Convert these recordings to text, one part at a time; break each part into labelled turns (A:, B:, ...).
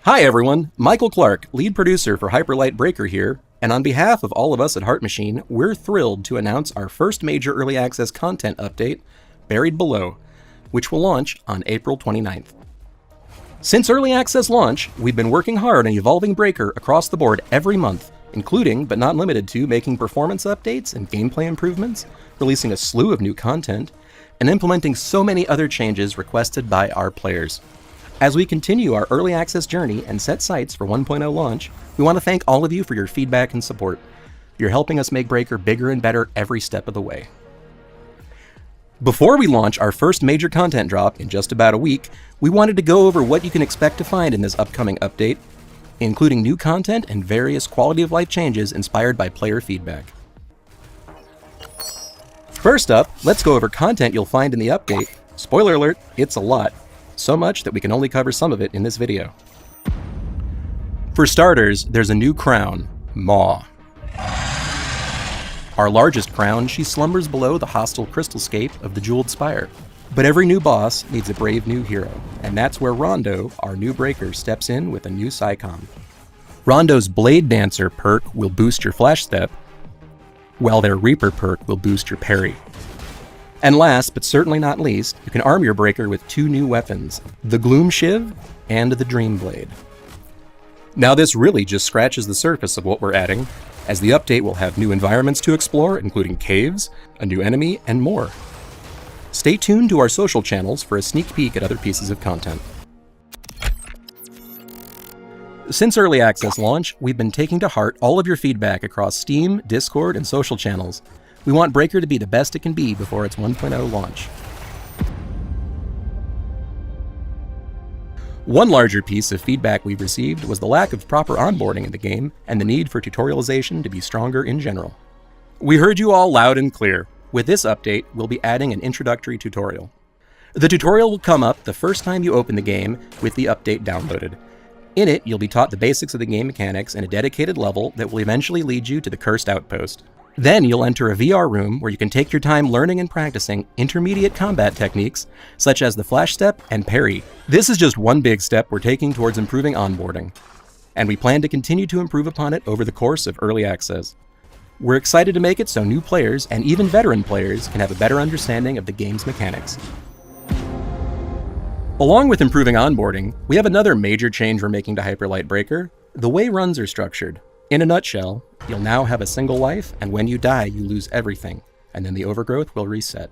A: Hi everyone, Michael Clark, lead producer for Hyperlight Breaker here, and on behalf of all of us at Heart Machine, we're thrilled to announce our first major early access content update, Buried Below, which will launch on April 29th. Since early access launch, we've been working hard on evolving Breaker across the board every month, including, but not limited to, making performance updates and gameplay improvements, releasing a slew of new content, and implementing so many other changes requested by our players. As we continue our early access journey and set sights for 1.0 launch, we want to thank all of you for your feedback and support. You're helping us make Breaker bigger and better every step of the way. Before we launch our first major content drop in just about a week, we wanted to go over what you can expect to find in this upcoming update, including new content and various quality of life changes inspired by player feedback. First up, let's go over content you'll find in the update. Spoiler alert, it's a lot. So much that we can only cover some of it in this video. For starters, there's a new crown, Maw. Our largest crown, she slumbers below the hostile crystalscape of the Jeweled Spire. But every new boss needs a brave new hero, and that's where Rondo, our new breaker, steps in with a new Psycom. Rondo's Blade Dancer perk will boost your flash step, while their Reaper perk will boost your parry. And last, but certainly not least, you can arm your breaker with two new weapons, the Gloom Shiv and the Dream Blade. Now this really just scratches the surface of what we're adding, as the update will have new environments to explore, including caves, a new enemy, and more. Stay tuned to our social channels for a sneak peek at other pieces of content. Since early access launch, we've been taking to heart all of your feedback across Steam, Discord, and social channels. We want Breaker to be the best it can be before its 1.0 launch. One larger piece of feedback we've received was the lack of proper onboarding in the game and the need for tutorialization to be stronger in general. We heard you all loud and clear. With this update, we'll be adding an introductory tutorial. The tutorial will come up the first time you open the game with the update downloaded. In it, you'll be taught the basics of the game mechanics in a dedicated level that will eventually lead you to the Cursed Outpost. Then you'll enter a VR room where you can take your time learning and practicing intermediate combat techniques, such as the flash step and parry. This is just one big step we're taking towards improving onboarding, and we plan to continue to improve upon it over the course of early access. We're excited to make it so new players, and even veteran players, can have a better understanding of the game's mechanics. Along with improving onboarding, we have another major change we're making to Hyperlight Breaker: the way runs are structured. In a nutshell, you'll now have a single life, and when you die, you lose everything, and then the Overgrowth will reset.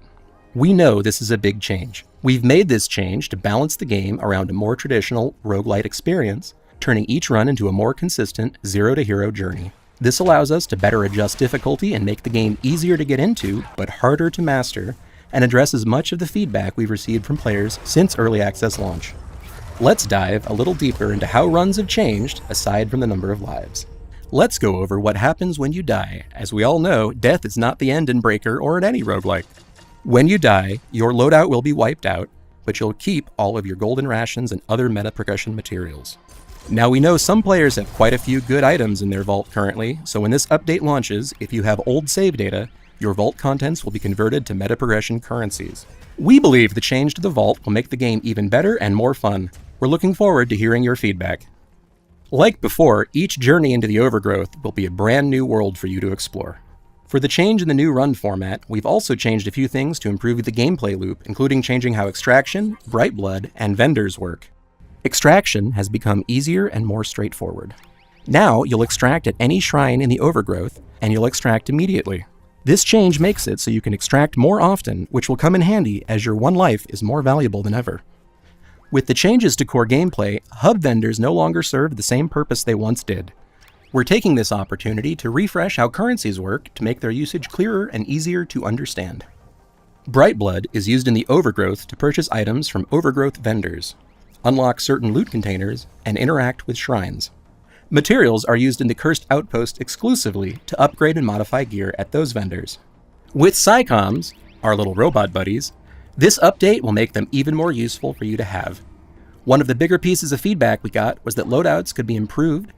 A: We know this is a big change. We've made this change to balance the game around a more traditional roguelite experience, turning each run into a more consistent zero-to-hero journey. This allows us to better adjust difficulty and make the game easier to get into, but harder to master, and addresses much of the feedback we've received from players since early access launch. Let's dive a little deeper into how runs have changed, aside from the number of lives. Let's go over what happens when you die. As we all know, death is not the end in Breaker or in any roguelike. When you die, your loadout will be wiped out, but you'll keep all of your golden rations and other meta progression materials. Now we know some players have quite a few good items in their vault currently, so when this update launches, if you have old save data, your vault contents will be converted to meta progression currencies. We believe the change to the vault will make the game even better and more fun. We're looking forward to hearing your feedback. Like before, each journey into the Overgrowth will be a brand new world for you to explore. For the change in the new run format, we've also changed a few things to improve the gameplay loop, including changing how Extraction, Bright Blood, and Vendors work. Extraction has become easier and more straightforward. Now you'll extract at any shrine in the Overgrowth, and you'll extract immediately. This change makes it so you can extract more often, which will come in handy as your one life is more valuable than ever. With the changes to core gameplay, hub vendors no longer serve the same purpose they once did. We're taking this opportunity to refresh how currencies work to make their usage clearer and easier to understand. Bright Blood is used in the Overgrowth to purchase items from Overgrowth vendors, unlock certain loot containers, and interact with shrines. Materials are used in the Cursed Outpost exclusively to upgrade and modify gear at those vendors. With Psycoms, our little robot buddies, this update will make them even more useful for you to have. One of the bigger pieces of feedback we got was that loadouts could be improved,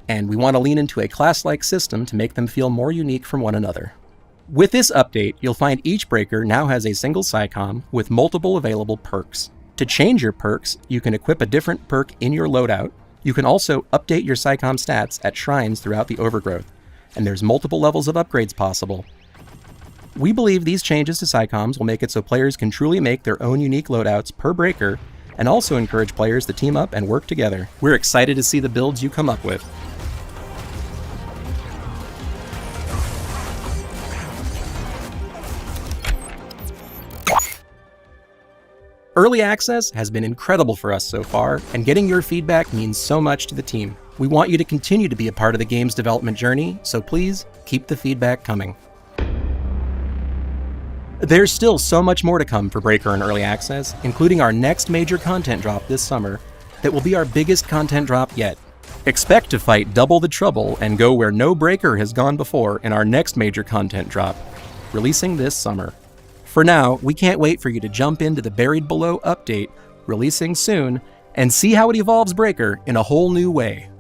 A: and we want to lean into a class-like system to make them feel more unique from one another. With this update, you'll find each breaker now has a single Psycom with multiple available perks. To change your perks, you can equip a different perk in your loadout, You can also update your SciComm stats at shrines throughout the Overgrowth, and there's multiple levels of upgrades possible. We believe these changes to SciComms will make it so players can truly make their own unique loadouts per breaker, and also encourage players to team up and work together. We're excited to see the builds you come up with. Early access has been incredible for us so far, and getting your feedback means so much to the team. We want you to continue to be a part of the game's development journey, so please keep the feedback coming. There's still so much more to come for Breaker and Early Access, including our next major content drop this summer that will be our biggest content drop yet. Expect to fight double the trouble and go where no Breaker has gone before in our next major content drop, releasing this summer. For now, we can't wait for you to jump into the Buried Below update, releasing soon, and see how it evolves Breaker in a whole new way.